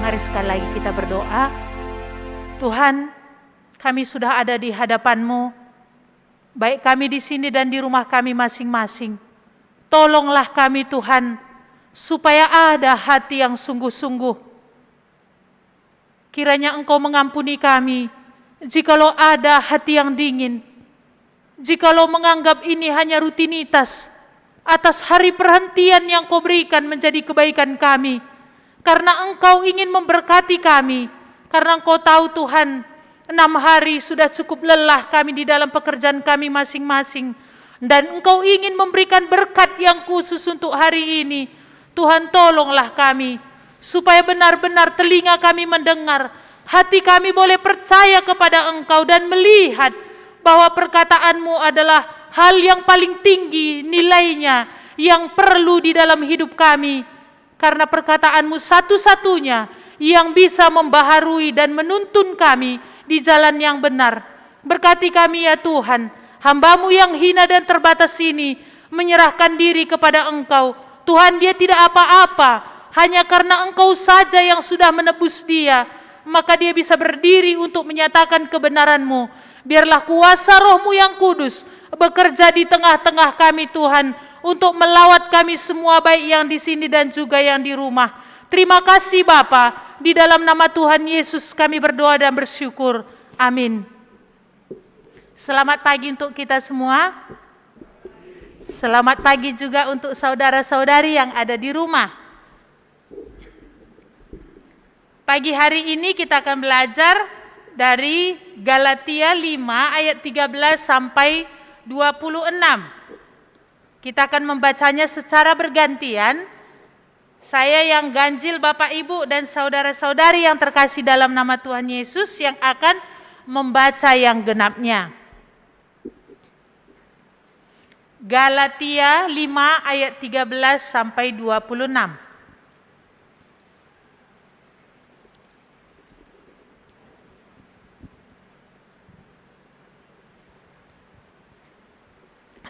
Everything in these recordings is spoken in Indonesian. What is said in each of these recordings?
Mari sekali lagi kita berdoa. Tuhan, kami sudah ada di hadapan-Mu, baik kami di sini dan di rumah kami masing-masing. Tolonglah kami Tuhan, supaya ada hati yang sungguh-sungguh. Kiranya Engkau mengampuni kami, jikalau ada hati yang dingin, jikalau menganggap ini hanya rutinitas, atas hari perhentian yang Kau berikan menjadi kebaikan kami, karena Engkau ingin memberkati kami, karena Engkau tahu Tuhan, 6 hari sudah cukup lelah kami di dalam pekerjaan kami masing-masing, dan Engkau ingin memberikan berkat yang khusus untuk hari ini. Tuhan, tolonglah kami, supaya benar-benar telinga kami mendengar, hati kami boleh percaya kepada Engkau dan melihat bahwa perkataan-Mu adalah hal yang paling tinggi nilainya yang perlu di dalam hidup kami. Karena perkataan-Mu satu-satunya yang bisa membaharui dan menuntun kami di jalan yang benar. Berkati kami ya Tuhan, hamba-Mu yang hina dan terbatas ini menyerahkan diri kepada Engkau. Tuhan, dia tidak apa-apa, hanya karena Engkau saja yang sudah menebus dia, maka dia bisa berdiri untuk menyatakan kebenaran-Mu. Biarlah kuasa Roh-Mu yang kudus bekerja di tengah-tengah kami Tuhan, untuk melawat kami semua, baik yang di sini dan juga yang di rumah. Terima kasih Bapa, di dalam nama Tuhan Yesus kami berdoa dan bersyukur. Amin. Selamat pagi untuk kita semua. Selamat pagi juga untuk saudara-saudari yang ada di rumah. Pagi hari ini kita akan belajar dari Galatia 5 ayat 13 sampai 26. Kita akan membacanya secara bergantian. Saya yang ganjil Bapak Ibu dan saudara-saudari yang terkasih dalam nama Tuhan Yesus yang akan membaca yang genapnya. Galatia 5 ayat 13 sampai 26.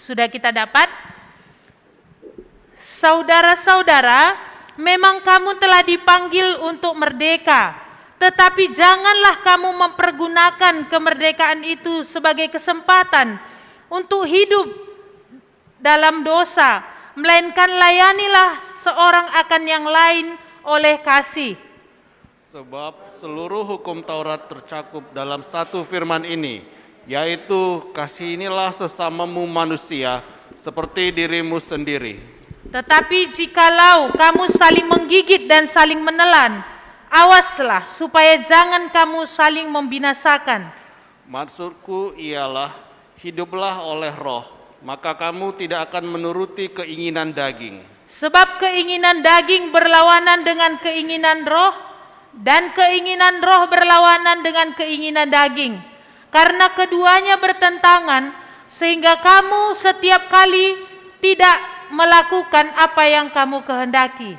Sudah kita dapat? Saudara-saudara, memang kamu telah dipanggil untuk merdeka, tetapi janganlah kamu mempergunakan kemerdekaan itu sebagai kesempatan untuk hidup dalam dosa, melainkan layanilah seorang akan yang lain oleh kasih. Sebab seluruh hukum Taurat tercakup dalam satu firman ini, yaitu kasihinilah sesamamu manusia seperti dirimu sendiri. Tetapi jikalau kamu saling menggigit dan saling menelan, awaslah supaya jangan kamu saling membinasakan. Maksudku ialah, hiduplah oleh Roh, maka kamu tidak akan menuruti keinginan daging. Sebab keinginan daging berlawanan dengan keinginan Roh, dan keinginan Roh berlawanan dengan keinginan daging. Karena keduanya bertentangan, sehingga kamu setiap kali tidak melakukan apa yang kamu kehendaki.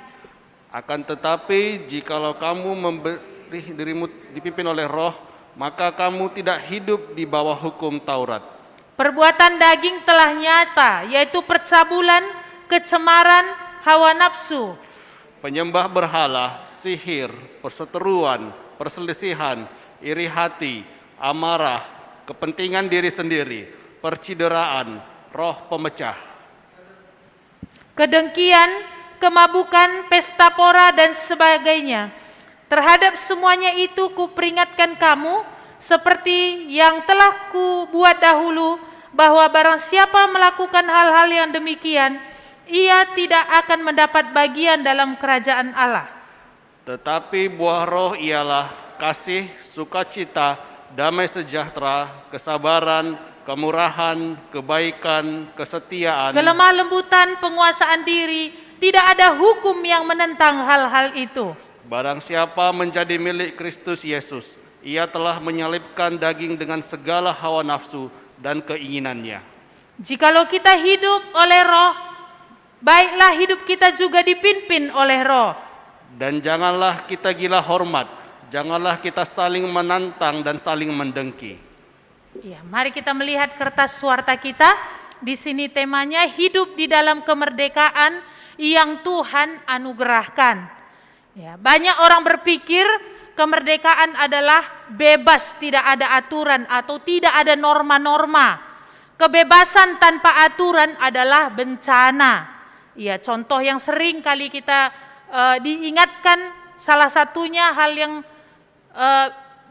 Akan tetapi, jikalau kamu memberi dirimu dipimpin oleh Roh, maka kamu tidak hidup di bawah hukum Taurat. Perbuatan daging telah nyata, yaitu percabulan, kecemaran, hawa nafsu, penyembah berhala, sihir, perseteruan, perselisihan, iri hati, amarah, kepentingan diri sendiri, percideraan, roh pemecah, kedengkian, kemabukan, pesta pora, dan sebagainya. Terhadap semuanya itu kuperingatkan kamu, seperti yang telah kubuat dahulu, bahwa barang siapa melakukan hal-hal yang demikian, ia tidak akan mendapat bagian dalam kerajaan Allah. Tetapi buah roh ialah kasih, sukacita, damai sejahtera, kesabaran, kemurahan, kebaikan, kesetiaan, kelemah lembutan, penguasaan diri. Tidak ada hukum yang menentang hal-hal itu. Barang siapa menjadi milik Kristus Yesus, ia telah menyalibkan daging dengan segala hawa nafsu dan keinginannya. Jikalau kita hidup oleh Roh, baiklah hidup kita juga dipimpin oleh Roh. Dan janganlah kita gila hormat, janganlah kita saling menantang dan saling mendengki. Ya, mari kita melihat kertas suarta kita. Di sini temanya hidup di dalam kemerdekaan yang Tuhan anugerahkan. Ya, banyak orang berpikir kemerdekaan adalah bebas, tidak ada aturan atau tidak ada norma-norma. Kebebasan tanpa aturan adalah bencana. Ya, contoh yang sering kali kita diingatkan, salah satunya hal yang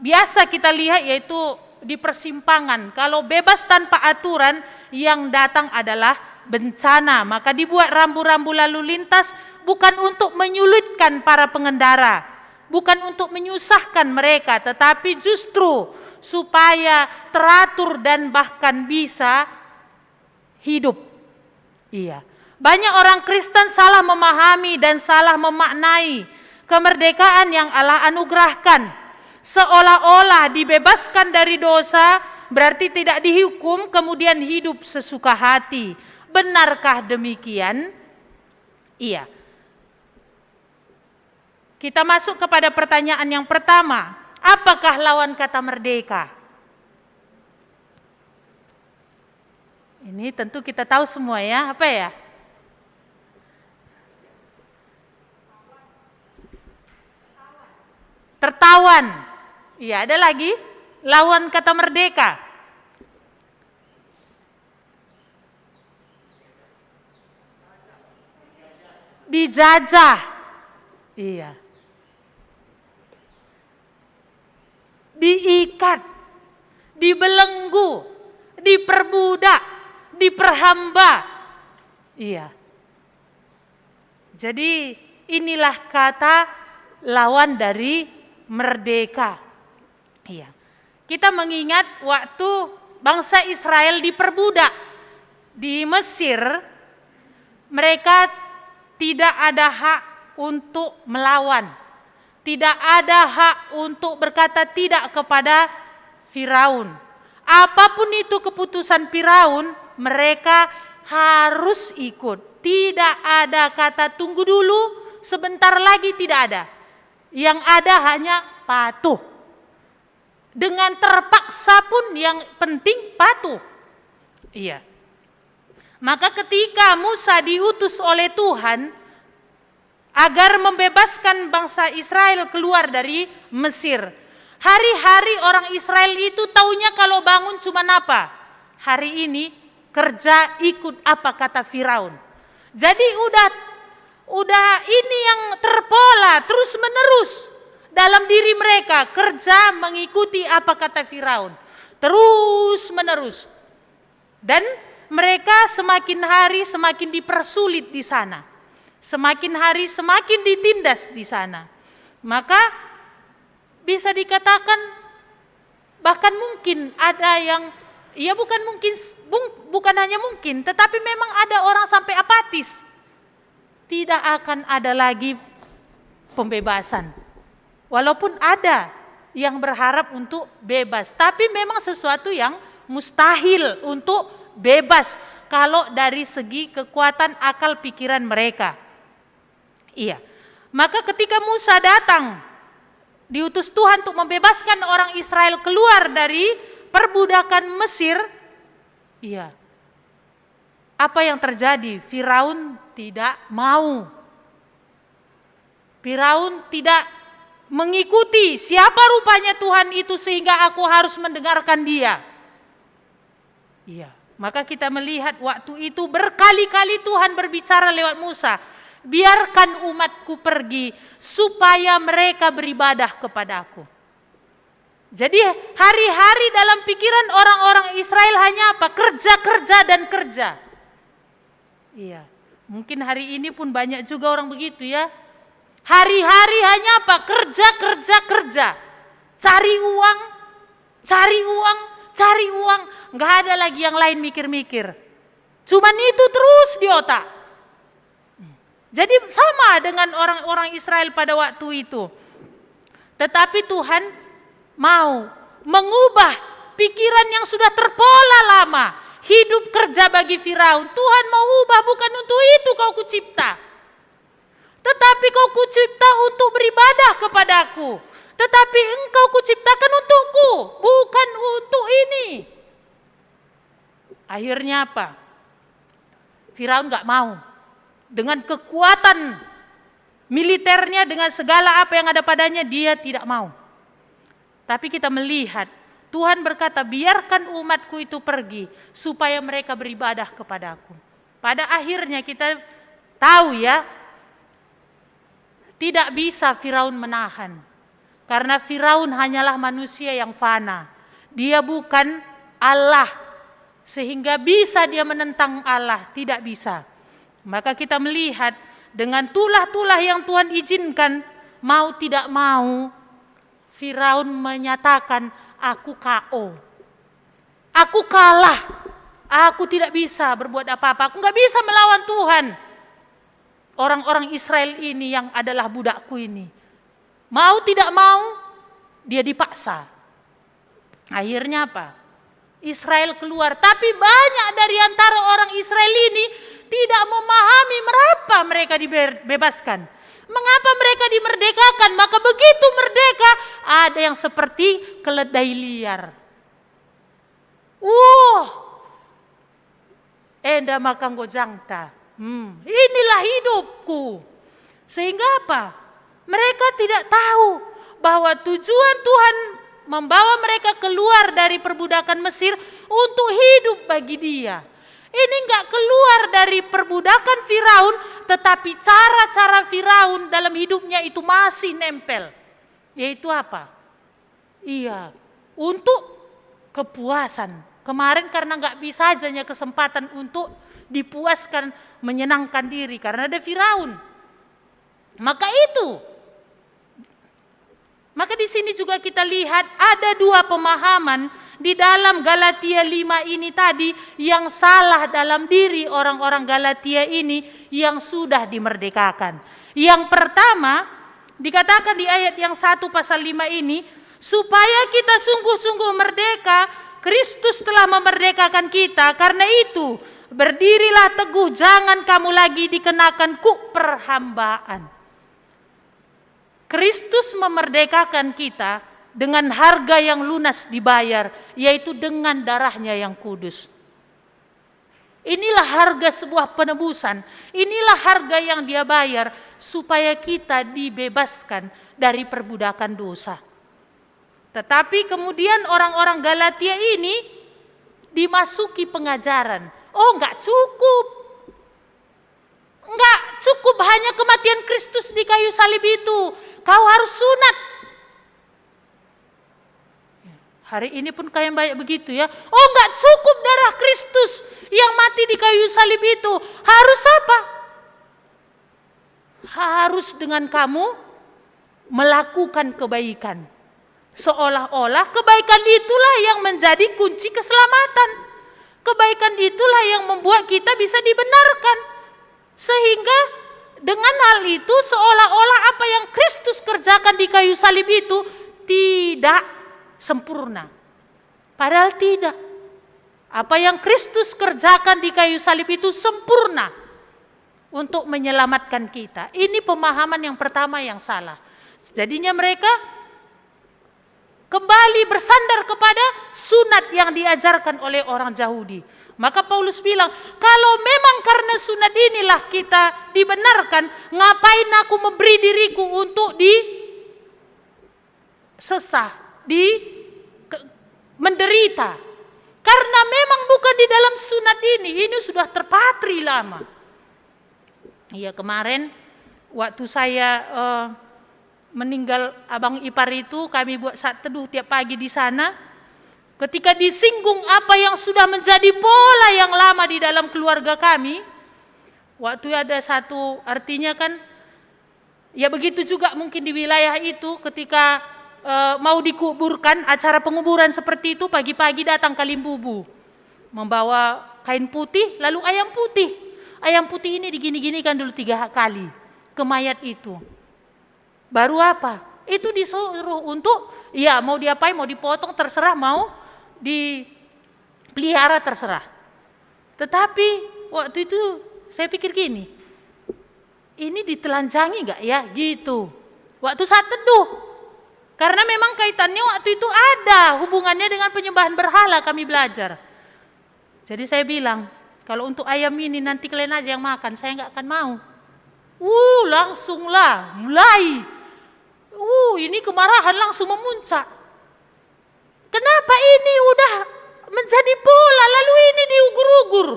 biasa kita lihat yaitu di persimpangan. Kalau bebas tanpa aturan, yang datang adalah bencana. Maka dibuat rambu-rambu lalu lintas bukan untuk menyulitkan para pengendara, bukan untuk menyusahkan mereka, tetapi justru supaya teratur dan bahkan bisa hidup. Iya. Banyak orang Kristen salah memahami dan salah memaknai kemerdekaan yang Allah anugerahkan. Seolah-olah dibebaskan dari dosa berarti tidak dihukum, kemudian hidup sesuka hati. Benarkah demikian? Iya. Kita masuk kepada pertanyaan yang pertama. Apakah lawan kata merdeka? Ini tentu kita tahu semua ya. Apa ya? Tertawan. Iya, ada lagi. Lawan kata merdeka. Dijajah. Iya. Diikat, dibelenggu, diperbudak, diperhamba. Iya. Jadi inilah kata lawan dari merdeka. Iya. Kita mengingat waktu bangsa Israel diperbudak di Mesir, mereka tidak ada hak untuk melawan. Tidak ada hak untuk berkata tidak kepada Firaun. Apapun itu keputusan Firaun, mereka harus ikut. Tidak ada kata tunggu dulu, sebentar lagi, tidak ada. Yang ada hanya patuh. Dengan terpaksa pun yang penting patuh. Iya. Maka ketika Musa diutus oleh Tuhan agar membebaskan bangsa Israel keluar dari Mesir. Hari-hari orang Israel itu taunya kalau bangun cuma apa? Hari ini kerja ikut apa kata Firaun. Jadi udah ini yang terpola terus menerus dalam diri mereka, kerja mengikuti apa kata Firaun. Terus menerus. Dan mereka semakin hari semakin dipersulit di sana. Semakin hari semakin ditindas di sana. Maka bisa dikatakan bahkan mungkin ada yang, ya bukan hanya mungkin, tetapi memang ada orang sampai apatis. Tidak akan ada lagi pembebasan. Walaupun ada yang berharap untuk bebas, tapi memang sesuatu yang mustahil untuk bebas kalau dari segi kekuatan akal pikiran mereka. Iya. Maka ketika Musa datang, diutus Tuhan untuk membebaskan orang Israel keluar dari perbudakan Mesir, iya. Apa yang terjadi? Firaun tidak mau. Firaun tidak mengikuti siapa rupanya Tuhan itu sehingga aku harus mendengarkan dia. Iya. Maka kita melihat waktu itu berkali-kali Tuhan berbicara lewat Musa. Biarkan umatku pergi supaya mereka beribadah kepadaku. Jadi hari-hari dalam pikiran orang-orang Israel hanya apa? Kerja, kerja, dan kerja. Iya. Mungkin hari ini pun banyak juga orang begitu ya. Hari-hari hanya apa? Kerja, kerja, kerja. Cari uang, cari uang, cari uang. Nggak ada lagi yang lain mikir-mikir. Cuman itu terus di otak. Jadi sama dengan orang-orang Israel pada waktu itu. Tetapi Tuhan mau mengubah pikiran yang sudah terpola lama. Hidup kerja bagi Firaun. Tuhan mau ubah, bukan untuk itu kau kucipta. Tetapi kau kucipta untuk beribadah kepadaku. Tetapi engkau kuciptakan untukku, bukan untuk ini. Akhirnya apa? Firaun gak mau. Dengan kekuatan militernya, dengan segala apa yang ada padanya, dia tidak mau. Tapi kita melihat Tuhan berkata, biarkan umatku itu pergi supaya mereka beribadah kepadaku. Pada akhirnya kita tahu ya, tidak bisa Firaun menahan. Karena Firaun hanyalah manusia yang fana. Dia bukan Allah. Sehingga bisa dia menentang Allah, tidak bisa. Maka kita melihat dengan tulah-tulah yang Tuhan izinkan, mau tidak mau Firaun menyatakan, aku KO. Aku kalah. Aku tidak bisa berbuat apa-apa. Aku nggak bisa melawan Tuhan. Orang-orang Israel ini yang adalah budakku ini. Mau tidak mau, dia dipaksa. Akhirnya apa? Israel keluar. Tapi banyak dari antara orang Israel ini tidak memahami mengapa mereka dibebaskan. Mengapa mereka dimerdekakan? Maka begitu merdeka, ada yang seperti keledai liar. Enda makang gojangta. Inilah hidupku. Sehingga apa? Mereka tidak tahu bahwa tujuan Tuhan membawa mereka keluar dari perbudakan Mesir untuk hidup bagi Dia. Ini enggak keluar dari perbudakan Firaun, tetapi cara-cara Firaun dalam hidupnya itu masih nempel. Yaitu apa? Iya, untuk kepuasan. Kemarin karena enggak bisa ajanya kesempatan untuk dipuaskan, menyenangkan diri karena ada Firaun. Maka di sini juga kita lihat ada dua pemahaman di dalam Galatia 5 ini tadi yang salah dalam diri orang-orang Galatia ini yang sudah dimerdekakan. Yang pertama dikatakan di ayat yang 1 pasal 5 ini, supaya kita sungguh-sungguh merdeka, Kristus telah memerdekakan kita. Karena itu berdirilah teguh, jangan kamu lagi dikenakan kuk perhambaan. Kristus memerdekakan kita dengan harga yang lunas dibayar, yaitu dengan darahnya yang kudus. Inilah harga sebuah penebusan. Inilah harga yang Dia bayar supaya kita dibebaskan dari perbudakan dosa. Tetapi kemudian orang-orang Galatia ini dimasuki pengajaran. Enggak cukup. Enggak cukup hanya kematian Kristus di kayu salib itu. Kau harus sunat. Hari ini pun kayak banyak begitu ya. Enggak cukup darah Kristus yang mati di kayu salib itu. Harus apa? Harus dengan kamu melakukan kebaikan. Seolah-olah kebaikan itulah yang menjadi kunci keselamatan. Kebaikan itulah yang membuat kita bisa dibenarkan. Sehingga dengan hal itu seolah-olah apa yang Kristus kerjakan di kayu salib itu tidak sempurna. Padahal tidak. Apa yang Kristus kerjakan di kayu salib itu sempurna untuk menyelamatkan kita. Ini pemahaman yang pertama yang salah. Jadinya mereka kembali bersandar kepada sunat yang diajarkan oleh orang Yahudi. Maka Paulus bilang, kalau memang karena sunat inilah kita dibenarkan, ngapain aku memberi diriku untuk menderita? Karena memang bukan di dalam sunat ini sudah terpatri lama. Iya, kemarin waktu saya meninggal abang ipar itu, kami buat saat teduh tiap pagi di sana. Ketika disinggung apa yang sudah menjadi pola yang lama di dalam keluarga kami, waktu ada satu, artinya kan, ya begitu juga mungkin di wilayah itu ketika mau dikuburkan, acara penguburan seperti itu, pagi-pagi datang Kalimbubu, membawa kain putih, lalu ayam putih. Ayam putih ini digini-ginikan dulu 3 kali ke mayat itu. Baru apa? Itu disuruh untuk, ya mau diapain, mau dipotong terserah, mau dipelihara terserah. Tetapi waktu itu saya pikir gini, ini ditelanjangi gak ya gitu. Waktu saat teduh. Karena memang kaitannya waktu itu ada hubungannya dengan penyembahan berhala, kami belajar. Jadi saya bilang, kalau untuk ayam ini nanti kalian aja yang makan, saya gak akan mau. Langsunglah mulai. Ini kemarahan langsung memuncak. Kenapa ini udah menjadi pola, lalu ini diugur-ugur?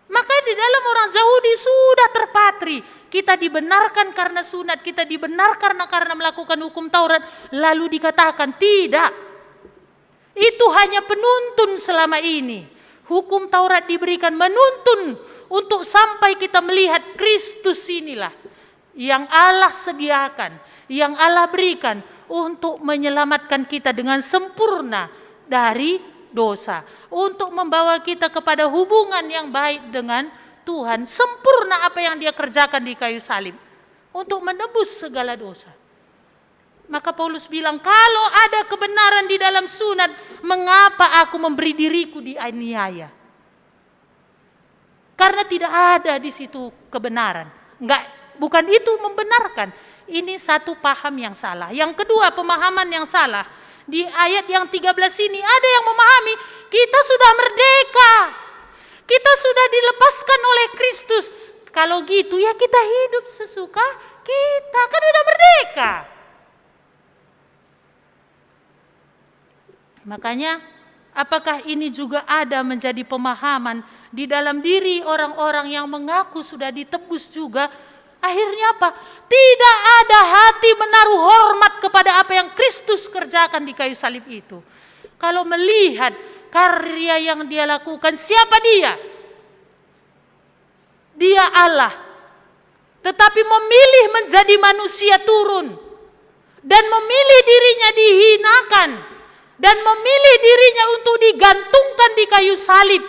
Maka di dalam orang Yahudi sudah terpatri. Kita dibenarkan karena sunat, kita dibenarkan karena melakukan hukum Taurat. Lalu dikatakan tidak. Itu hanya penuntun selama ini. Hukum Taurat diberikan menuntun untuk sampai kita melihat Kristus inilah yang Allah sediakan, yang Allah berikan untuk menyelamatkan kita dengan sempurna dari dosa, untuk membawa kita kepada hubungan yang baik dengan Tuhan, sempurna apa yang Dia kerjakan di kayu salib untuk menebus segala dosa. Maka Paulus bilang, kalau ada kebenaran di dalam sunat, mengapa aku memberi diriku dianiaya? Karena tidak ada di situ kebenaran. Bukan itu membenarkan. Ini satu paham yang salah. Yang kedua, pemahaman yang salah. Di ayat yang 13 ini ada yang memahami kita sudah merdeka. Kita sudah dilepaskan oleh Kristus. Kalau gitu ya kita hidup sesuka kita, kan udah merdeka. Makanya apakah ini juga ada menjadi pemahaman di dalam diri orang-orang yang mengaku sudah ditebus juga? Akhirnya apa? Tidak ada hati menaruh hormat kepada apa yang Kristus kerjakan di kayu salib itu. Kalau melihat karya yang Dia lakukan, siapa Dia? Dia Allah. Tetapi memilih menjadi manusia turun. Dan memilih dirinya dihinakan. Dan memilih dirinya untuk digantungkan di kayu salib.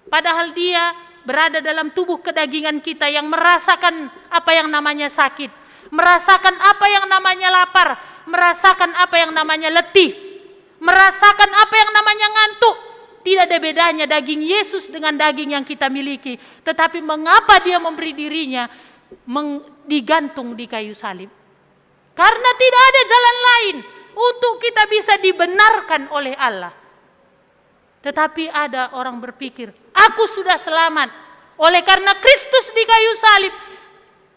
Padahal Dia berada dalam tubuh kedagingan kita yang merasakan apa yang namanya sakit, merasakan apa yang namanya lapar, merasakan apa yang namanya letih, merasakan apa yang namanya ngantuk. Tidak ada bedanya daging Yesus dengan daging yang kita miliki. Tetapi mengapa Dia memberi dirinya digantung di kayu salib? Karena tidak ada jalan lain untuk kita bisa dibenarkan oleh Allah. Tetapi ada orang berpikir, aku sudah selamat oleh karena Kristus di kayu salib.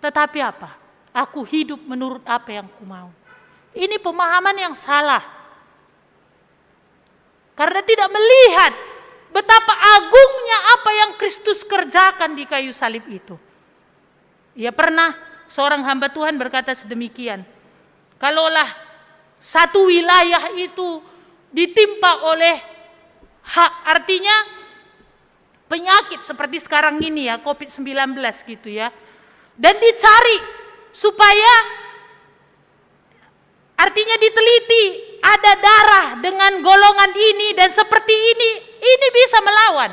Tetapi apa? Aku hidup menurut apa yang ku mau. Ini pemahaman yang salah. Karena tidak melihat betapa agungnya apa yang Kristus kerjakan di kayu salib itu. Ya, pernah seorang hamba Tuhan berkata sedemikian. Kalaulah satu wilayah itu ditimpa oleh artinya penyakit seperti sekarang ini ya, COVID-19 gitu ya. Dan dicari supaya artinya diteliti ada darah dengan golongan ini dan seperti ini bisa melawan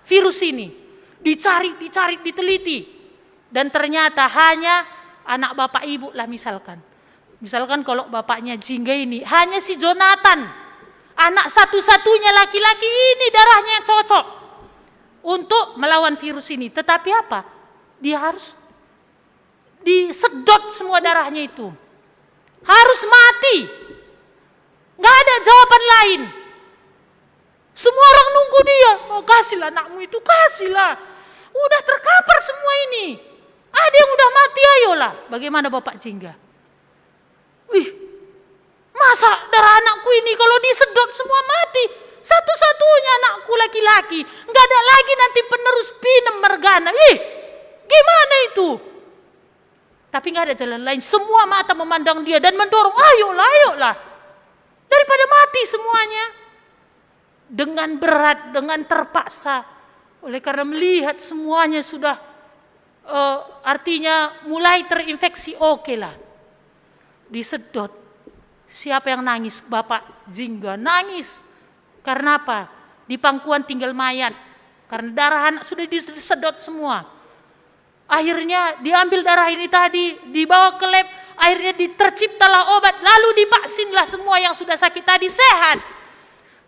virus ini. Dicari, diteliti. Dan ternyata hanya anak bapak ibu lah misalkan. Misalkan kalau bapaknya jingga ini hanya si Jonathan. Anak satu-satunya laki-laki ini darahnya cocok untuk melawan virus ini. Tetapi apa? Dia harus disedot semua darahnya itu. Harus mati. Gak ada jawaban lain. Semua orang nunggu dia. Oh, kasihlah anakmu itu, kasihlah. Udah terkapar semua ini. Ada yang udah mati, ayolah. Bagaimana Bapak Jingga? Masa darah anakku ini kalau disedot semua mati? Satu-satunya anakku laki-laki. Gak ada lagi nanti penerus Pinem Mergana. Gimana itu? Tapi gak ada jalan lain. Semua mata memandang dia dan mendorong. Ayolah. Daripada mati semuanya. Dengan berat, dengan terpaksa. Oleh karena melihat semuanya sudah artinya mulai terinfeksi, oke lah. Disedot. Siapa yang nangis? Bapak Jingga nangis. Karena apa? Di pangkuan tinggal mayat. Karena darah anak sudah disedot semua. Akhirnya diambil darah ini tadi, dibawa ke lab, akhirnya terciptalah obat, lalu divaksinlah semua yang sudah sakit tadi sehat.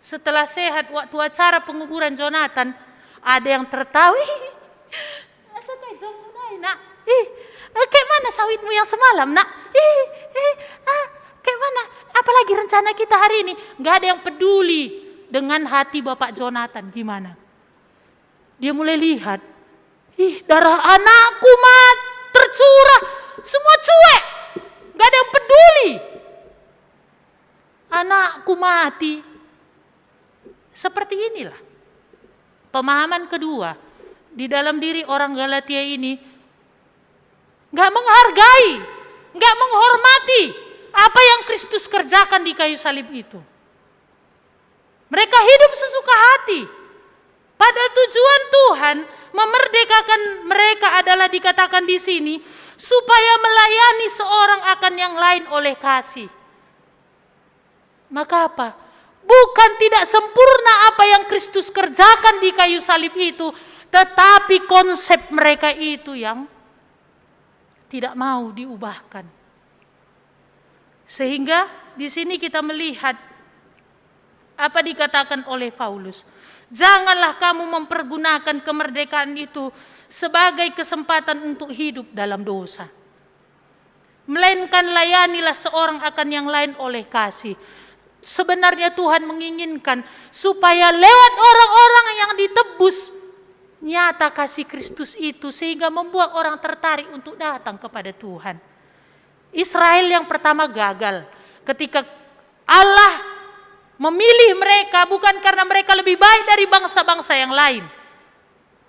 Setelah sehat, waktu acara penguburan Jonathan, ada yang tertawa. Kayak mana sawitmu yang semalam, nak? Kayak mana? Apalagi rencana kita hari ini? Gak ada yang peduli dengan hati Bapak Jonathan. Gimana? Dia mulai lihat, darah anakku mati. curah, semua cuek. Gak ada yang peduli. Anakku mati. Seperti inilah. Pemahaman kedua, di dalam diri orang Galatia ini gak menghargai, gak menghormati apa yang Kristus kerjakan di kayu salib itu. Mereka hidup sesuka hati. Padahal tujuan Tuhan memerdekakan mereka adalah dikatakan di sini supaya melayani seorang akan yang lain oleh kasih. Maka apa? Bukan tidak sempurna apa yang Kristus kerjakan di kayu salib itu, tetapi konsep mereka itu yang tidak mau diubahkan. Sehingga di sini kita melihat apa dikatakan oleh Paulus. Janganlah kamu mempergunakan kemerdekaan itu sebagai kesempatan untuk hidup dalam dosa. Melainkan layanilah seorang akan yang lain oleh kasih. Sebenarnya Tuhan menginginkan supaya lewat orang-orang yang ditebus nyata kasih Kristus itu sehingga membuat orang tertarik untuk datang kepada Tuhan. Israel yang pertama gagal ketika Allah memilih mereka bukan karena mereka lebih baik dari bangsa-bangsa yang lain.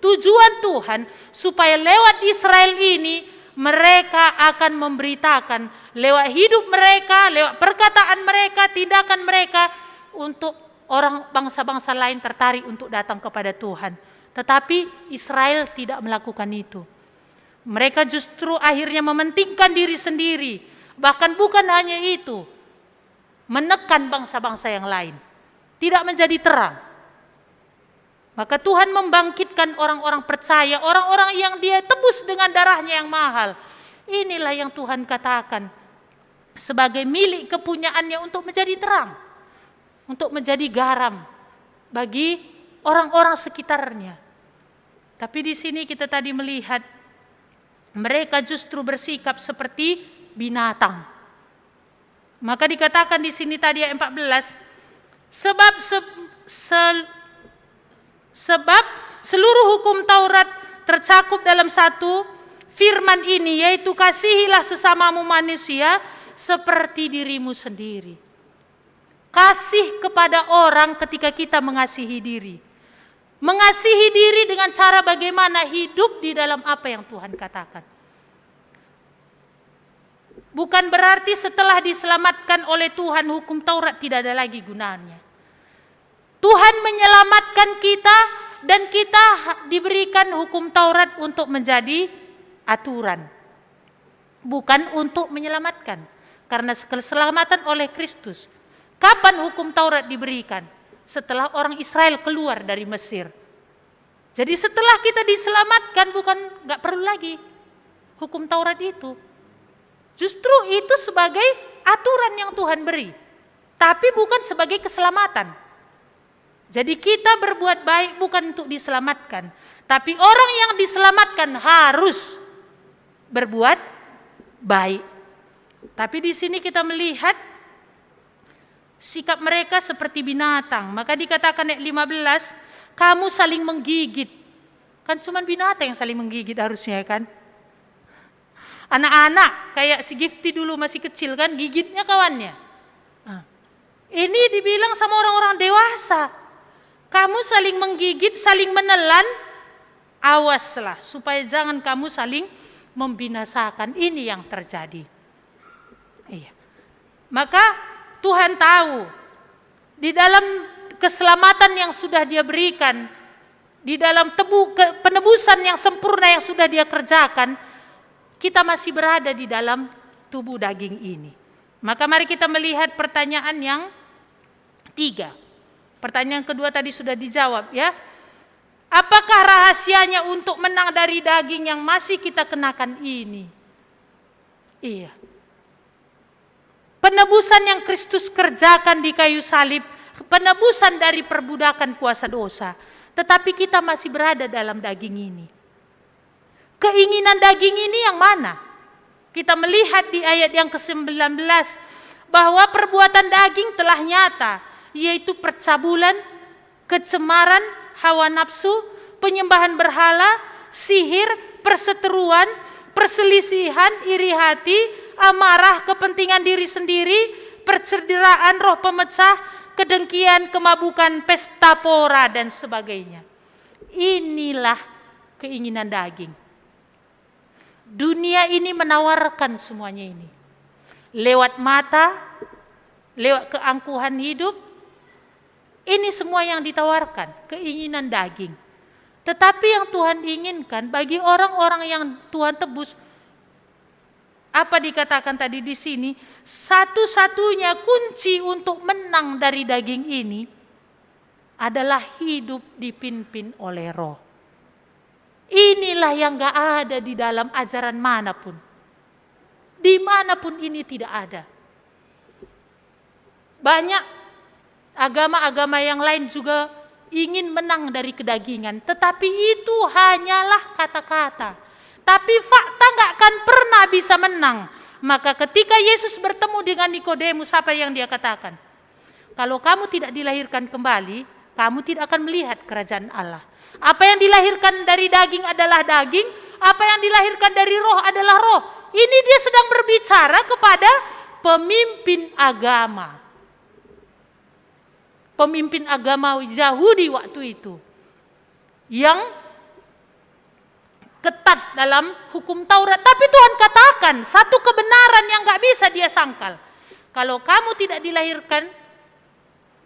Tujuan Tuhan supaya lewat Israel ini mereka akan memberitakan lewat hidup mereka, lewat perkataan mereka, tindakan mereka untuk orang bangsa-bangsa lain tertarik untuk datang kepada Tuhan. Tetapi Israel tidak melakukan itu. Mereka justru akhirnya mementingkan diri sendiri. Bahkan bukan hanya itu, menekan bangsa-bangsa yang lain. Tidak menjadi terang. Maka Tuhan membangkitkan orang-orang percaya, orang-orang yang dia tebus dengan darahnya yang mahal. Inilah yang Tuhan katakan sebagai milik kepunyaannya untuk menjadi terang, untuk menjadi garam bagi orang-orang sekitarnya. Tapi di sini kita tadi melihat mereka justru bersikap seperti binatang. Maka dikatakan di sini tadi ayat 14, sebab seluruh hukum Taurat tercakup dalam satu firman ini, yaitu kasihilah sesamamu manusia seperti dirimu sendiri. Kasih kepada orang ketika kita mengasihi diri. Mengasihi diri dengan cara bagaimana hidup di dalam apa yang Tuhan katakan. Bukan berarti setelah diselamatkan oleh Tuhan hukum Taurat tidak ada lagi gunanya. Tuhan menyelamatkan kita dan kita diberikan hukum Taurat untuk menjadi aturan. Bukan untuk menyelamatkan. Karena keselamatan oleh Kristus. Kapan hukum Taurat diberikan? Setelah orang Israel keluar dari Mesir. Jadi setelah kita diselamatkan bukan gak perlu lagi hukum Taurat itu. Justru itu sebagai aturan yang Tuhan beri. Tapi bukan sebagai keselamatan. Jadi kita berbuat baik bukan untuk diselamatkan. Tapi orang yang diselamatkan harus berbuat baik. Tapi di sini kita melihat sikap mereka seperti binatang. Maka dikatakan ayat 15, kamu saling menggigit. Kan cuma binatang yang saling menggigit harusnya kan. Anak-anak kayak si Gifty dulu masih kecil kan gigitnya kawannya. Ini dibilang sama orang-orang dewasa. Kamu saling menggigit, saling menelan, awaslah supaya jangan kamu saling membinasakan. Ini yang terjadi. Iya. Maka Tuhan tahu di dalam keselamatan yang sudah Dia berikan, di dalam penebusan yang sempurna yang sudah Dia kerjakan, kita masih berada di dalam tubuh daging ini. Maka mari kita melihat pertanyaan yang 3. Pertanyaan kedua tadi sudah dijawab ya. Apakah rahasianya untuk menang dari daging yang masih kita kenakan ini? Iya. Penebusan yang Kristus kerjakan di kayu salib, penebusan dari perbudakan kuasa dosa. Tetapi kita masih berada dalam daging ini. Keinginan daging ini yang mana? Kita melihat di ayat yang ke-19 bahwa perbuatan daging telah nyata, yaitu percabulan, kecemaran, hawa nafsu, penyembahan berhala, sihir, perseteruan, perselisihan, iri hati, amarah, kepentingan diri sendiri, percerderaan, roh pemecah, kedengkian, kemabukan, pesta pora, dan sebagainya. Inilah keinginan daging. Dunia ini menawarkan semuanya ini. Lewat mata, lewat keangkuhan hidup, ini semua yang ditawarkan, keinginan daging. Tetapi yang Tuhan inginkan bagi orang-orang yang Tuhan tebus, apa dikatakan tadi di sini, satu-satunya kunci untuk menang dari daging ini adalah hidup dipimpin oleh roh. Inilah yang gak ada di dalam ajaran manapun. Dimanapun ini tidak ada. Banyak agama-agama yang lain juga ingin menang dari kedagingan. Tetapi itu hanyalah kata-kata. Tapi fakta gak akan pernah bisa menang. Maka ketika Yesus bertemu dengan Nikodemus, apa yang dia katakan? Kalau kamu tidak dilahirkan kembali, kamu tidak akan melihat kerajaan Allah. Apa yang dilahirkan dari daging adalah daging, apa yang dilahirkan dari roh adalah roh. Ini dia sedang berbicara kepada pemimpin agama. Pemimpin agama Yahudi waktu itu. Yang ketat dalam hukum Taurat. Tapi Tuhan katakan satu kebenaran yang gak bisa dia sangkal. Kalau kamu tidak dilahirkan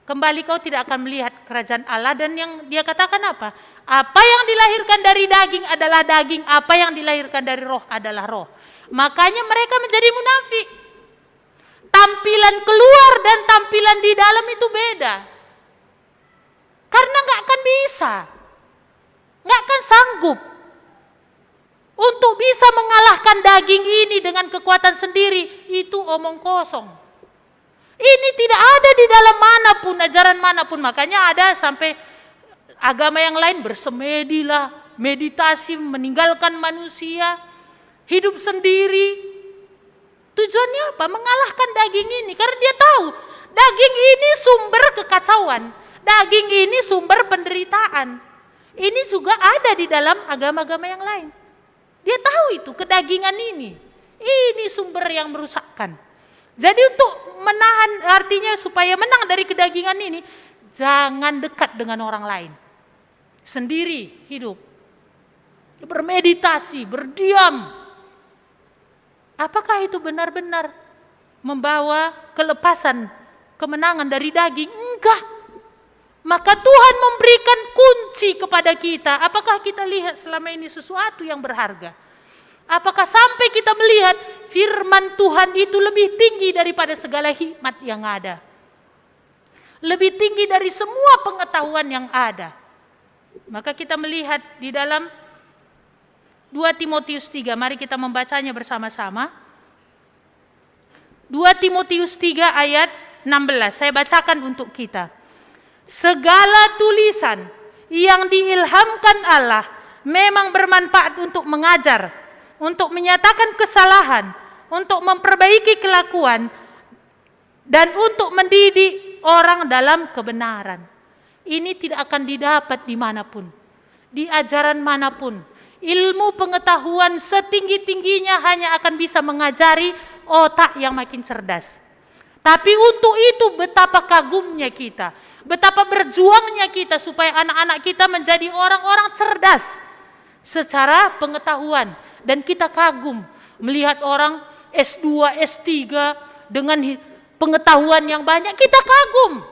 kembali, kau tidak akan melihat kerajaan Allah. Dan yang dia katakan apa? Apa yang dilahirkan dari daging adalah daging, apa yang dilahirkan dari roh adalah roh. Makanya mereka menjadi munafik. Tampilan keluar dan tampilan di dalam itu beda. Karena gak akan bisa, gak akan sanggup untuk bisa mengalahkan daging ini dengan kekuatan sendiri. Itu omong kosong. Ini tidak ada di dalam manapun, ajaran manapun. Makanya ada sampai agama yang lain bersemedilah, meditasi, meninggalkan manusia, hidup sendiri. Tujuannya apa? Mengalahkan daging ini. Karena dia tahu daging ini sumber kekacauan, daging ini sumber penderitaan. Ini juga ada di dalam agama-agama yang lain. Dia tahu itu, kedagingan ini sumber yang merusakkan. Jadi untuk menahan, artinya supaya menang dari kedagingan ini, jangan dekat dengan orang lain. Sendiri hidup. Bermeditasi, berdiam. Apakah itu benar-benar membawa kelepasan, kemenangan dari daging? Enggak. Maka Tuhan memberikan kunci kepada kita. Apakah kita lihat selama ini sesuatu yang berharga? Apakah sampai kita melihat firman Tuhan itu lebih tinggi daripada segala hikmat yang ada? Lebih tinggi dari semua pengetahuan yang ada. Maka kita melihat di dalam 2 Timotius 3, mari kita membacanya bersama-sama. 2 Timotius 3 ayat 16, saya bacakan untuk kita. Segala tulisan yang diilhamkan Allah memang bermanfaat untuk mengajar, untuk menyatakan kesalahan, untuk memperbaiki kelakuan, dan untuk mendidik orang dalam kebenaran. Ini tidak akan didapat dimanapun, di ajaran manapun. Ilmu pengetahuan setinggi-tingginya hanya akan bisa mengajari otak yang makin cerdas. Tapi untuk itu betapa kagumnya kita, betapa berjuangnya kita supaya anak-anak kita menjadi orang-orang cerdas secara pengetahuan. Dan kita kagum melihat orang S2, S3 dengan pengetahuan yang banyak, kita kagum.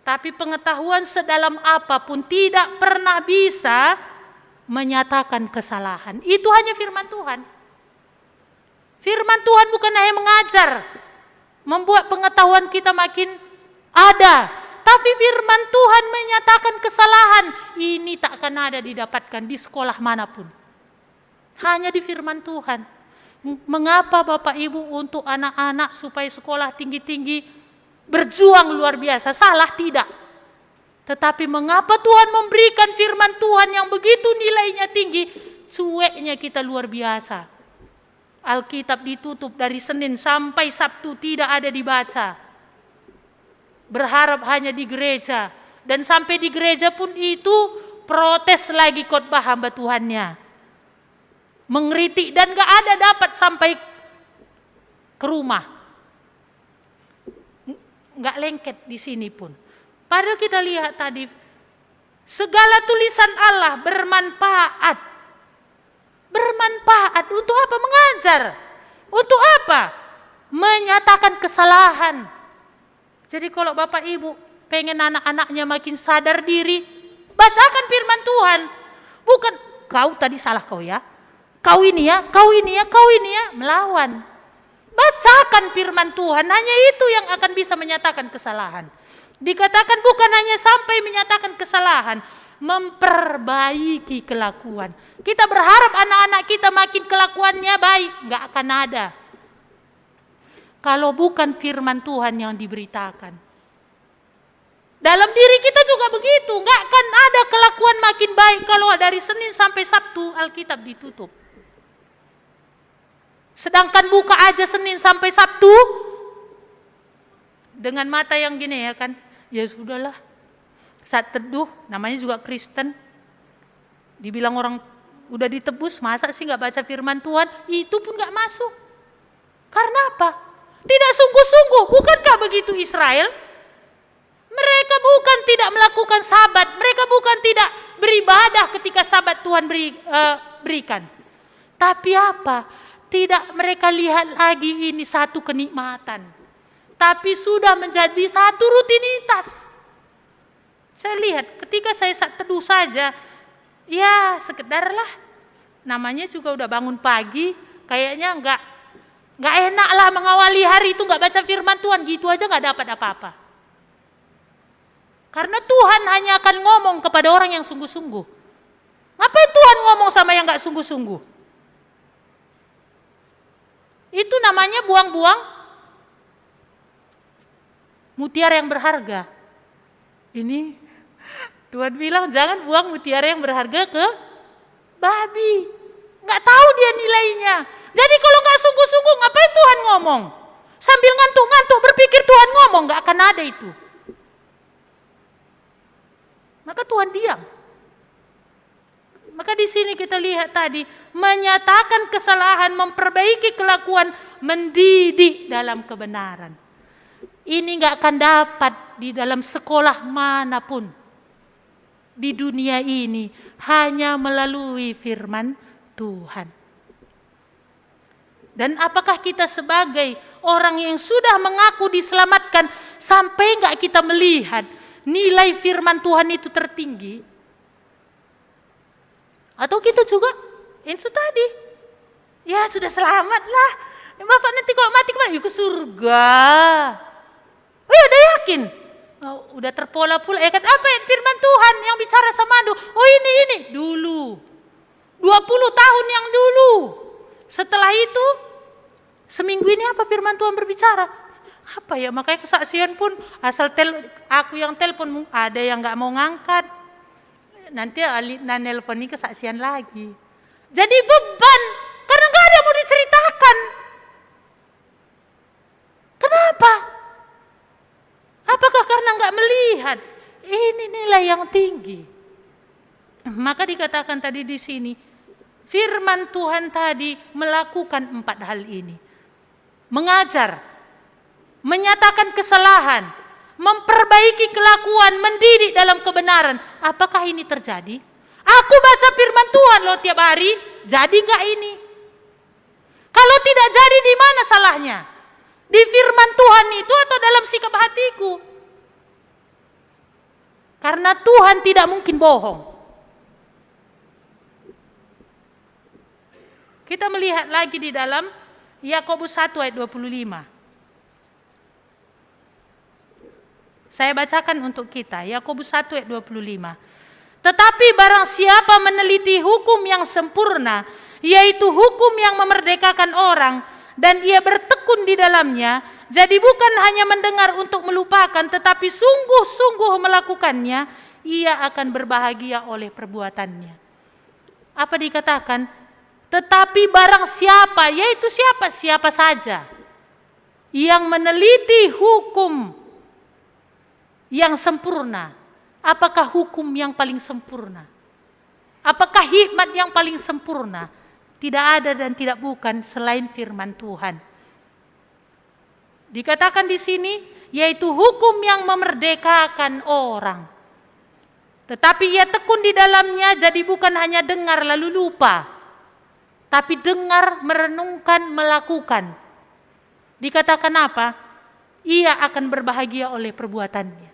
Tapi pengetahuan sedalam apapun tidak pernah bisa menyatakan kesalahan. Itu hanya firman Tuhan. Firman Tuhan bukan hanya mengajar, membuat pengetahuan kita makin ada. Tapi firman Tuhan menyatakan kesalahan. Ini tak akan ada didapatkan di sekolah manapun. Hanya di firman Tuhan. Mengapa Bapak Ibu untuk anak-anak supaya sekolah tinggi-tinggi berjuang luar biasa? Salah tidak. Tetapi mengapa Tuhan memberikan firman Tuhan yang begitu nilainya tinggi, cueknya kita luar biasa. Alkitab ditutup dari Senin sampai Sabtu, tidak ada dibaca. Berharap hanya di gereja. Dan sampai di gereja pun itu protes lagi khotbah hamba Tuhannya. mengeritik dan gak ada dapat sampai ke rumah. Gak lengket di sini pun. Padahal kita lihat tadi, segala tulisan Allah bermanfaat. Bermanfaat untuk apa? Mengajar. Untuk apa? Menyatakan kesalahan. Jadi kalau Bapak Ibu pengen anak-anaknya makin sadar diri, bacakan firman Tuhan. Bukan kau tadi salah kau ya. Kau ini ya, kau ini ya, kau ini ya, melawan. Bacakan firman Tuhan, hanya itu yang akan bisa menyatakan kesalahan. Dikatakan bukan hanya sampai menyatakan kesalahan, memperbaiki kelakuan. Kita berharap anak-anak kita makin kelakuannya baik, nggak akan ada. Kalau bukan firman Tuhan yang diberitakan. Dalam diri kita juga begitu, nggak akan ada kelakuan makin baik kalau dari Senin sampai Sabtu Alkitab ditutup. Sedangkan buka aja Senin sampai Sabtu dengan mata yang gini ya kan, ya sudahlah. Saat teduh, namanya juga Kristen, dibilang orang udah ditebus, masa sih nggak baca firman Tuhan? Itu pun nggak masuk. Karena apa? Tidak sungguh-sungguh. Bukankah begitu Israel? Mereka bukan tidak melakukan sabat, mereka bukan tidak beribadah ketika sabat Tuhan berikan. Tapi apa? Tidak mereka lihat lagi ini satu kenikmatan, tapi sudah menjadi satu rutinitas. Saya lihat ketika saya saat teduh saja, ya sekedar lah. Namanya juga udah bangun pagi, kayaknya nggak enak lah mengawali hari itu nggak baca firman Tuhan, gitu aja nggak dapat apa-apa. Karena Tuhan hanya akan ngomong kepada orang yang sungguh-sungguh. Ngapain Tuhan ngomong sama yang nggak sungguh-sungguh? Itu namanya buang-buang mutiara yang berharga. Ini Tuhan bilang jangan buang mutiara yang berharga ke babi. Nggak tahu dia nilainya. Jadi kalau nggak sungguh-sungguh ngapain Tuhan ngomong? Sambil ngantuk-ngantuk berpikir Tuhan ngomong, nggak akan ada itu. Maka Tuhan diam. Maka di sini kita lihat tadi, menyatakan kesalahan, memperbaiki kelakuan, mendidik dalam kebenaran. Ini nggak akan dapat di dalam sekolah manapun di dunia ini, hanya melalui firman Tuhan. Dan apakah kita sebagai orang yang sudah mengaku diselamatkan, sampai nggak kita melihat nilai firman Tuhan itu tertinggi? Atau kita juga itu tadi, ya sudah selamat lah, Bapak nanti kalau mati kemana? Ya ke surga. Oh ya udah yakin, oh, udah terpola-pola. Ya kan apa ya firman Tuhan yang bicara sama Adu? Oh ini dulu, 20 tahun yang dulu. Setelah itu seminggu ini apa firman Tuhan berbicara? Apa ya, makanya kesaksian pun asal aku yang telepon, ada yang nggak mau ngangkat. Nanti Alina nelpon ini kesaksian lagi. Jadi beban, karena nggak ada yang mau diceritakan. Kenapa? Apakah karena nggak melihat? Ini nilai yang tinggi. Maka dikatakan tadi di sini, firman Tuhan tadi melakukan 4 hal ini. Mengajar, menyatakan kesalahan, memperbaiki kelakuan, mendidik dalam kebenaran. Apakah ini terjadi? Aku baca firman Tuhan loh tiap hari, jadi enggak ini? Kalau tidak jadi, di mana salahnya? Di firman Tuhan itu atau dalam sikap hatiku? Karena Tuhan tidak mungkin bohong. Kita melihat lagi di dalam Yakobus 1 ayat 25. Saya bacakan untuk kita, Yakobus 1 ayat 25. Tetapi barang siapa meneliti hukum yang sempurna, yaitu hukum yang memerdekakan orang, dan ia bertekun di dalamnya, jadi bukan hanya mendengar untuk melupakan, tetapi sungguh-sungguh melakukannya, ia akan berbahagia oleh perbuatannya. Apa dikatakan? Tetapi barang siapa, yaitu siapa? Siapa saja yang meneliti hukum yang sempurna. Apakah hukum yang paling sempurna? Apakah hikmat yang paling sempurna? Tidak ada dan tidak bukan selain firman Tuhan. Dikatakan di sini, yaitu hukum yang memerdekakan orang. Tetapi ia tekun di dalamnya, jadi bukan hanya dengar lalu lupa, tapi dengar, merenungkan, melakukan. Dikatakan apa? Ia akan berbahagia oleh perbuatannya.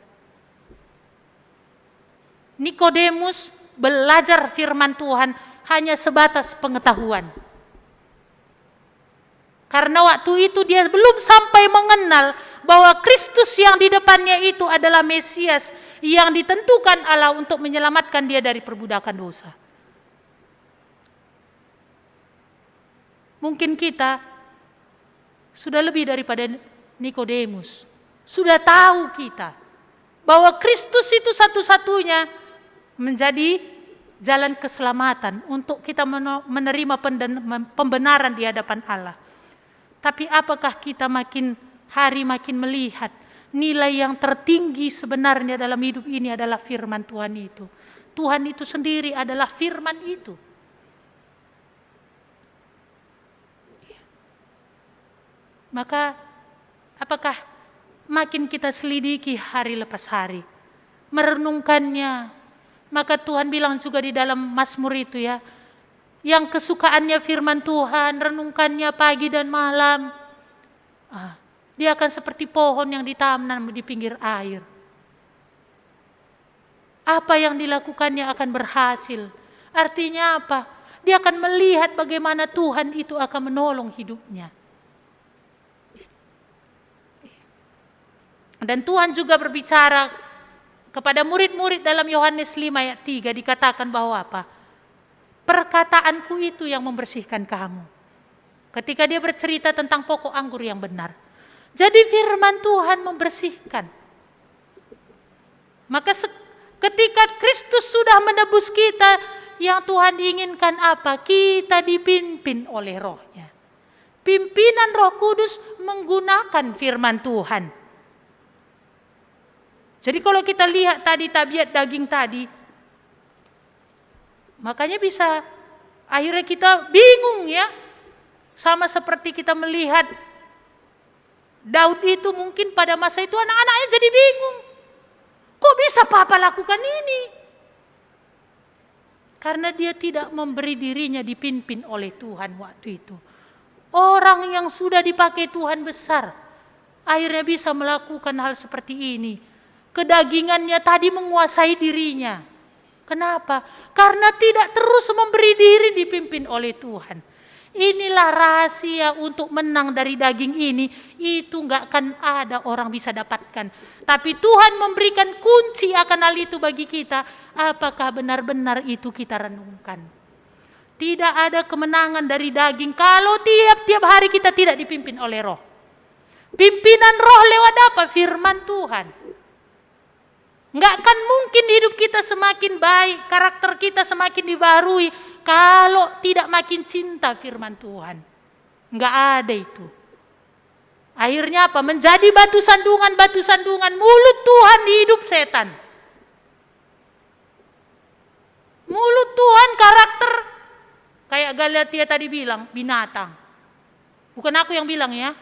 Nikodemus belajar firman Tuhan hanya sebatas pengetahuan. Karena waktu itu dia belum sampai mengenal bahwa Kristus yang di depannya itu adalah Mesias yang ditentukan Allah untuk menyelamatkan dia dari perbudakan dosa. Mungkin kita sudah lebih daripada Nikodemus. Sudah tahu kita bahwa Kristus itu satu-satunya menjadi jalan keselamatan untuk kita menerima pembenaran di hadapan Allah. Tapi apakah kita makin hari makin melihat nilai yang tertinggi sebenarnya dalam hidup ini adalah firman Tuhan itu. Tuhan itu sendiri adalah firman itu. Maka apakah makin kita selidiki hari lepas hari, merenungkannya, maka Tuhan bilang juga di dalam Mazmur itu ya, yang kesukaannya firman Tuhan, renungkannya pagi dan malam. Dia akan seperti pohon yang ditanam di pinggir air. Apa yang dilakukannya akan berhasil. Artinya apa? Dia akan melihat bagaimana Tuhan itu akan menolong hidupnya. Dan Tuhan juga berbicara kepada murid-murid dalam Yohanes 5 ayat 3, dikatakan bahwa apa? Perkataanku itu yang membersihkan kamu. Ketika dia bercerita tentang pokok anggur yang benar. Jadi firman Tuhan membersihkan. Maka ketika Kristus sudah menebus kita, yang Tuhan inginkan apa? Kita dipimpin oleh Roh-Nya. Pimpinan Roh Kudus menggunakan firman Tuhan. Jadi kalau kita lihat tadi tabiat daging tadi, makanya bisa akhirnya kita bingung ya. Sama seperti kita melihat Daud itu mungkin pada masa itu anak-anaknya jadi bingung. Kok bisa papa lakukan ini? Karena dia tidak memberi dirinya dipimpin oleh Tuhan waktu itu. Orang yang sudah dipakai Tuhan besar, akhirnya bisa melakukan hal seperti ini. Kedagingannya tadi menguasai dirinya. Kenapa? Karena tidak terus memberi diri dipimpin oleh Tuhan. Inilah rahasia untuk menang dari daging ini. Itu enggak akan ada orang bisa dapatkan. Tapi Tuhan memberikan kunci akan hal itu bagi kita. Apakah benar-benar itu kita renungkan? Tidak ada kemenangan dari daging kalau tiap-tiap hari kita tidak dipimpin oleh Roh. Pimpinan Roh lewat apa? Firman Tuhan. Enggak akan mungkin hidup kita semakin baik, karakter kita semakin dibaharui kalau tidak makin cinta firman Tuhan. Enggak ada itu. Akhirnya apa? Menjadi batu sandungan mulut Tuhan di hidup setan. Mulut Tuhan karakter kayak Galatia tadi bilang, binatang. Bukan aku yang bilang ya.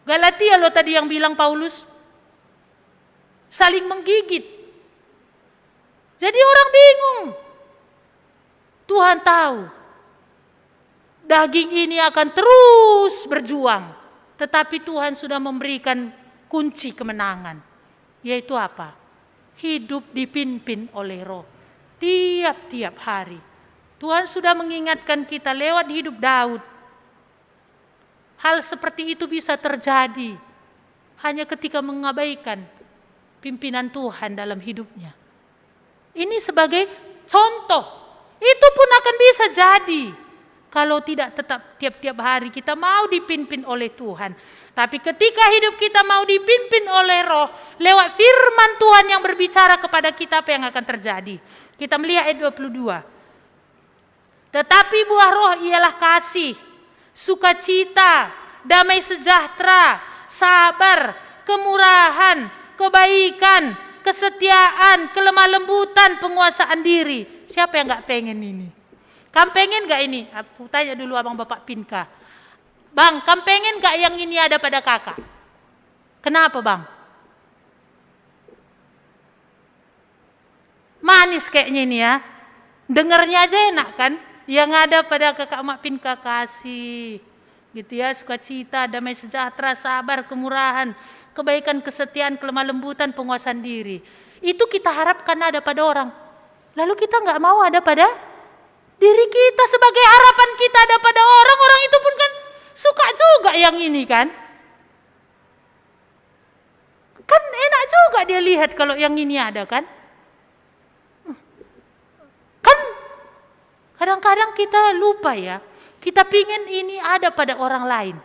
Galatia loh tadi yang bilang Paulus. Saling menggigit. Jadi orang bingung. Tuhan tahu. Daging ini akan terus berjuang. Tetapi Tuhan sudah memberikan kunci kemenangan. Yaitu apa? Hidup dipimpin oleh Roh. Tiap-tiap hari. Tuhan sudah mengingatkan kita lewat hidup Daud. Hal seperti itu bisa terjadi. Hanya ketika mengabaikan pimpinan Tuhan dalam hidupnya. Ini sebagai contoh. Itu pun akan bisa jadi. Kalau tidak tetap tiap-tiap hari kita mau dipimpin oleh Tuhan. Tapi ketika hidup kita mau dipimpin oleh Roh. Lewat firman Tuhan yang berbicara kepada kita apa yang akan terjadi. Kita melihat ayat 22. Tetapi buah Roh ialah kasih, sukacita, damai sejahtera, sabar, kemurahan, kebaikan, kesetiaan, kelemah lembutan, penguasaan diri. Siapa yang gak pengen ini? Kamu pengen gak ini? Aku tanya dulu abang bapak Pinka. Bang, kamu pengen gak yang ini ada pada kakak? Kenapa bang? Manis kayaknya ini ya. Dengarnya aja enak kan? Yang ada pada kakak mak Pinka kasih. Gitu ya, sukacita, damai sejahtera, sabar, kemurahan, kebaikan, kesetiaan, kelemah lembutan, penguasaan diri. Itu kita harapkan ada pada orang. Lalu kita nggak mau ada pada diri kita sebagai harapan kita ada pada orang. Orang itu pun kan suka juga yang ini kan. Kan enak juga dia lihat kalau yang ini ada kan. Kan kadang-kadang kita lupa ya. Kita pingin ini ada pada orang lain.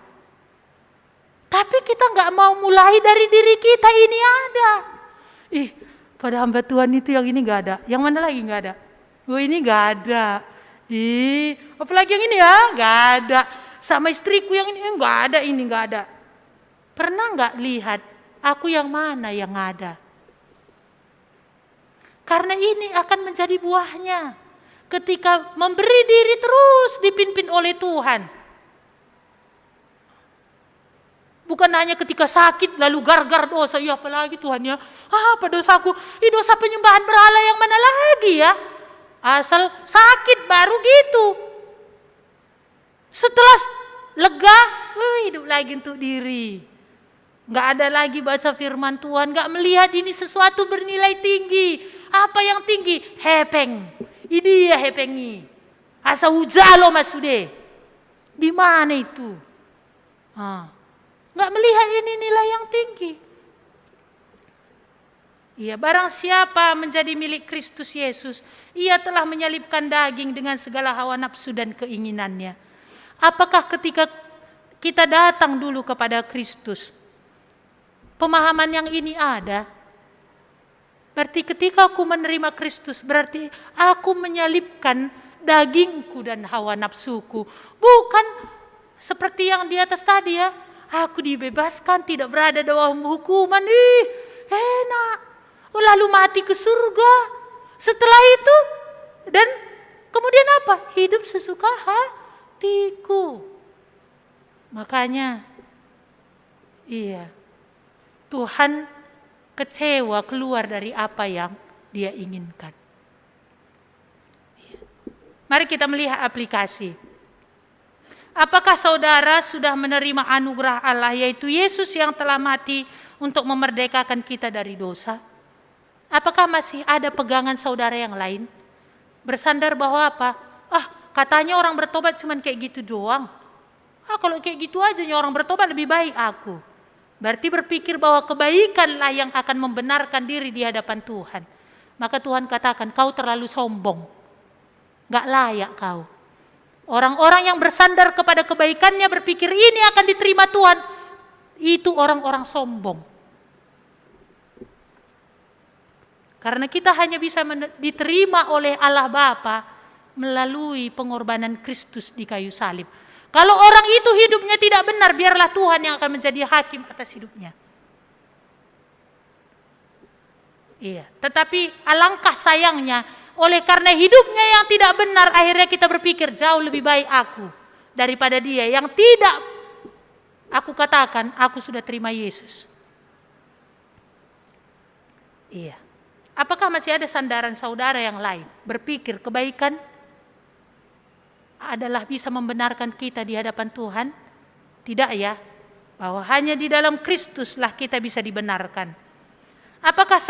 Tapi kita nggak mau mulai dari diri kita ini ada. Pada hamba Tuhan itu yang ini nggak ada. Yang mana lagi nggak ada? Oh ini nggak ada. Apalagi yang ini ya nggak ada. Sama istriku yang ini nggak ada, ini nggak ada. Pernah nggak lihat aku yang mana yang ada? Karena ini akan menjadi buahnya. Ketika memberi diri terus dipimpin oleh Tuhan. Bukan hanya ketika sakit lalu gar-gar dosa. Ya apalagi Tuhan ya. Apa dosaku? Dosa penyembahan berhala yang mana lagi ya? Asal sakit baru gitu. Setelah lega, hidup lagi untuk diri. Gak ada lagi baca firman Tuhan. Gak melihat ini sesuatu bernilai tinggi. Apa yang tinggi? Hepeng. Ini ya hepengi. Asa hujalo masude. Di mana itu? Nggak melihat ini nilai yang tinggi. Iya, barang siapa menjadi milik Kristus Yesus, ia telah menyalibkan daging dengan segala hawa nafsu dan keinginannya. Apakah ketika kita datang dulu kepada Kristus, pemahaman yang ini ada? Berarti ketika aku menerima Kristus, berarti aku menyalibkan dagingku dan hawa nafsuku. Bukan seperti yang di atas tadi ya. Aku dibebaskan, tidak berada dalam hukuman. Enak. Lalu mati ke surga. Setelah itu, dan kemudian apa? Hidup sesuka hatiku. Makanya, Tuhan kecewa keluar dari apa yang Dia inginkan. Mari kita melihat aplikasi. Apakah saudara sudah menerima anugerah Allah, yaitu Yesus yang telah mati untuk memerdekakan kita dari dosa? Apakah masih ada pegangan saudara yang lain? Bersandar bahwa apa? Katanya orang bertobat cuman kayak gitu doang. Kalau kayak gitu aja orang bertobat lebih baik aku. Berarti berpikir bahwa kebaikanlah yang akan membenarkan diri di hadapan Tuhan. Maka Tuhan katakan, kau terlalu sombong. Gak layak kau. Orang-orang yang bersandar kepada kebaikannya berpikir ini akan diterima Tuhan. Itu orang-orang sombong. Karena kita hanya bisa diterima oleh Allah Bapa melalui pengorbanan Kristus di kayu salib. Kalau orang itu hidupnya tidak benar, biarlah Tuhan yang akan menjadi hakim atas hidupnya. Tetapi alangkah sayangnya, oleh karena hidupnya yang tidak benar, akhirnya kita berpikir jauh lebih baik aku daripada dia yang tidak. Aku katakan, aku sudah terima Yesus. Apakah masih ada sandaran saudara yang lain? Berpikir kebaikan adalah bisa membenarkan kita di hadapan Tuhan? Tidak ya, bahwa hanya di dalam Kristuslah kita bisa dibenarkan. Apakah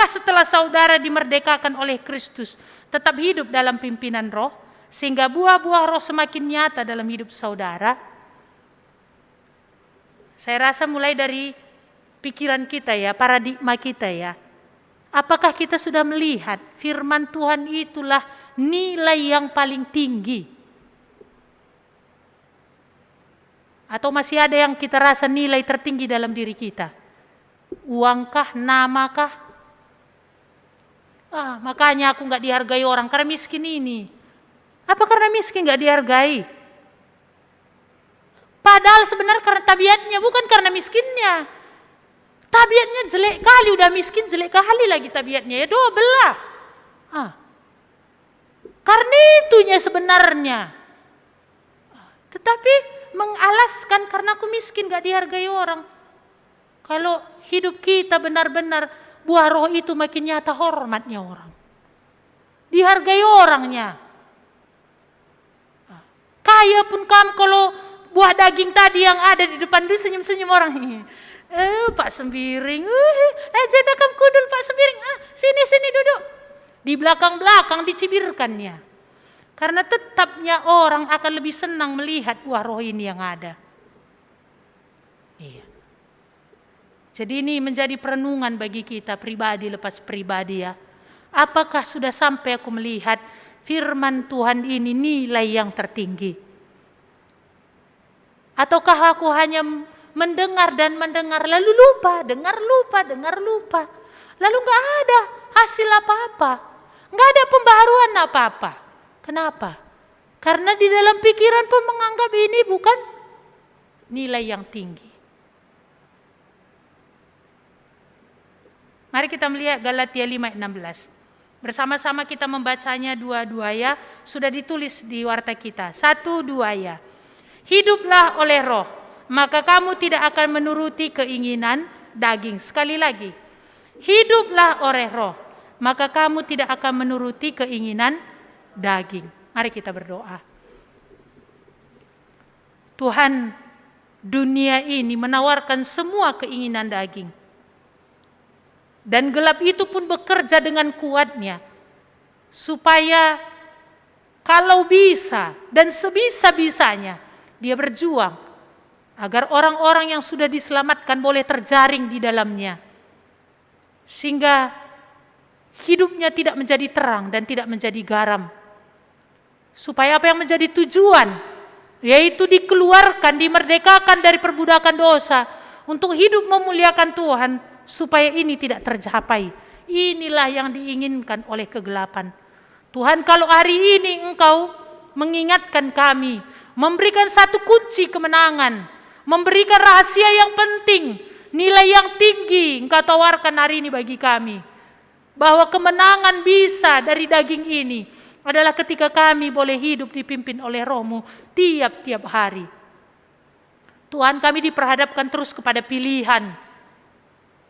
setelah saudara dimerdekakan oleh Kristus tetap hidup dalam pimpinan roh, sehingga buah-buah roh semakin nyata dalam hidup saudara? Saya rasa mulai dari pikiran kita ya, paradigma kita ya. Apakah kita sudah melihat firman Tuhan itulah nilai yang paling tinggi? Atau masih ada yang kita rasa nilai tertinggi dalam diri kita? Uangkah, namakah? Makanya aku gak dihargai orang karena miskin ini. Apa karena miskin gak dihargai? Padahal sebenarnya karena tabiatnya, bukan karena miskinnya. Tabiatnya jelek kali, udah miskin jelek kali lagi tabiatnya ya, 12. Karena itunya sebenarnya. Tetapi mengalaskan karena aku miskin gak dihargai orang. Kalau hidup kita benar-benar buah roh itu makin nyata hormatnya orang. Dihargai orangnya. Kaya pun kamu kalau buah daging tadi yang ada di depan itu senyum-senyum orang. Pak Sembiring. Janda kamu kudul Pak Sembiring. Sini duduk. Di belakang-belakang dicibirkannya. Karena tetapnya orang akan lebih senang melihat buah roh ini yang ada. Iya. Jadi ini menjadi perenungan bagi kita pribadi lepas pribadi ya. Apakah sudah sampai aku melihat firman Tuhan ini nilai yang tertinggi? Ataukah aku hanya mendengar dan mendengar lalu lupa, dengar lupa. Lalu gak ada hasil apa-apa. Gak ada pembaharuan apa-apa. Kenapa? Karena di dalam pikiran pun menganggap ini bukan nilai yang tinggi. Mari kita melihat Galatia 5:16. Bersama-sama kita membacanya dua-dua ya. Sudah ditulis di warta kita. 1, 2 ya. Hiduplah oleh roh, maka kamu tidak akan menuruti keinginan daging. Sekali lagi. Hiduplah oleh roh, maka kamu tidak akan menuruti keinginan daging. Mari kita berdoa. Tuhan, dunia ini menawarkan semua keinginan daging. Dan gelap itu pun bekerja dengan kuatnya. Supaya kalau bisa dan sebisa-bisanya dia berjuang. Agar orang-orang yang sudah diselamatkan boleh terjaring di dalamnya. Sehingga hidupnya tidak menjadi terang dan tidak menjadi garam. Supaya apa yang menjadi tujuan, yaitu dikeluarkan, dimerdekakan dari perbudakan dosa. Untuk hidup memuliakan Tuhan. Supaya ini tidak tercapai. Inilah yang diinginkan oleh kegelapan. Tuhan, kalau hari ini Engkau mengingatkan kami, memberikan satu kunci kemenangan, memberikan rahasia yang penting, nilai yang tinggi Engkau tawarkan hari ini bagi kami, bahwa kemenangan bisa dari daging ini adalah ketika kami boleh hidup dipimpin oleh Roh-Mu tiap-tiap hari. Tuhan, kami diperhadapkan terus kepada pilihan.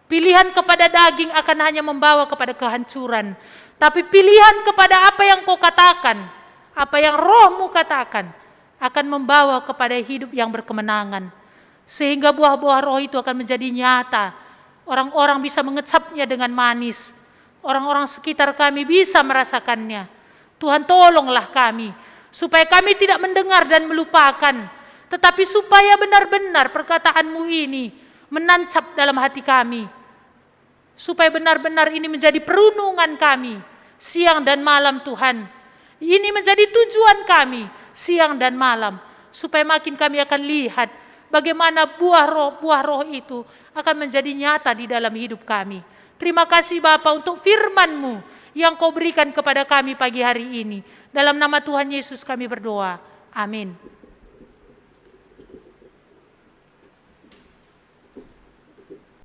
Pilihan kepada daging akan hanya membawa kepada kehancuran. Tapi pilihan kepada apa yang Kau katakan, apa yang Roh-Mu katakan, akan membawa kepada hidup yang berkemenangan. Sehingga buah-buah roh itu akan menjadi nyata. Orang-orang bisa mengecapnya dengan manis. Orang-orang sekitar kami bisa merasakannya. Tuhan, tolonglah kami, supaya kami tidak mendengar dan melupakan. Tetapi supaya benar-benar perkataan-Mu ini menancap dalam hati kami, supaya benar-benar ini menjadi perunungan kami siang dan malam. Tuhan, ini menjadi tujuan kami siang dan malam, supaya makin kami akan lihat bagaimana buah roh itu akan menjadi nyata di dalam hidup kami. Terima kasih Bapa untuk firman-Mu yang Kau berikan kepada kami pagi hari ini. Dalam nama Tuhan Yesus kami berdoa. Amin.